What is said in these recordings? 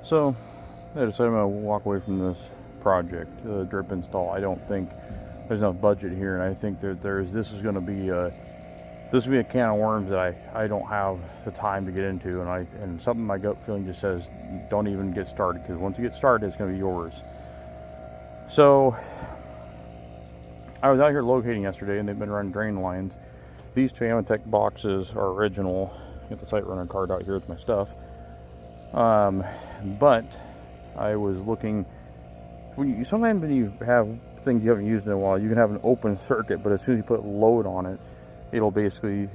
So I decided I'm going to walk away from this project, drip install. I don't think there's enough budget here, and I think that this is going to be a can of worms that I don't have the time to get into, and something my gut feeling just says don't even get started, because once you get started, it's going to be yours. So I was out here locating yesterday, and they've been running drain lines. These two AMETEK boxes are original. Got the site runner card out here with my stuff. But I was looking. Sometimes when you have things you haven't used in a while, you can have an open circuit, but as soon as you put load on it, it'll basically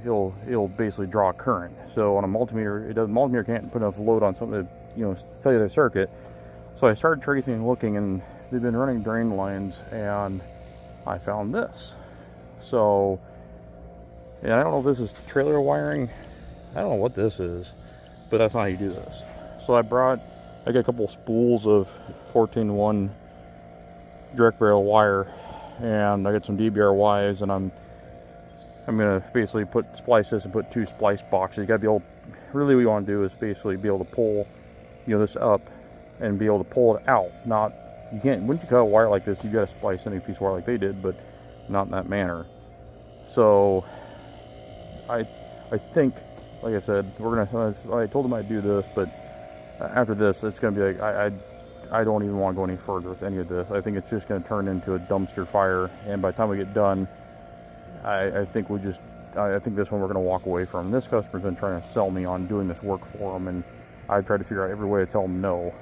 draw current. So on a multimeter, multimeter can't put enough load on something to tell you the circuit. So I started tracing and looking, and they've been running drain lines, and I found this. So, and I don't know if this is trailer wiring. I don't know what this is, but that's not how you do this. So I got a couple spools of 14-1 direct barrel wire, and I got some DBRYs, and I'm gonna basically splice this and put two splice boxes. You gotta be able, really what you want to do is basically be able to pull, this up and be able to pull it out. You can't, once you cut a wire like this, you gotta splice any piece of wire like they did, but not in that manner. So I think, like I said, I told them I'd do this, but after this, it's going to be like, I don't even want to go any further with any of this. I think it's just going to turn into a dumpster fire, and by the time we get done, I think this one we're going to walk away from. This customer's been trying to sell me on doing this work for them, and I've tried to figure out every way to tell them no.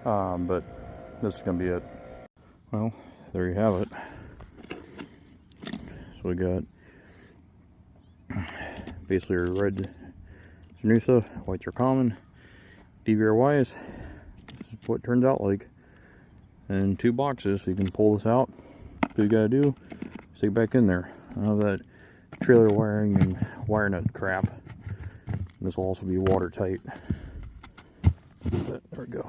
But this is going to be it. Well, there you have it. So we got basically your red Sanusa, whites are common, DBRYs. This is what it turns out like. And two boxes, so you can pull this out. All you gotta do, stick it back in there. I know that trailer wiring and wire nut crap. This will also be watertight. But there we go.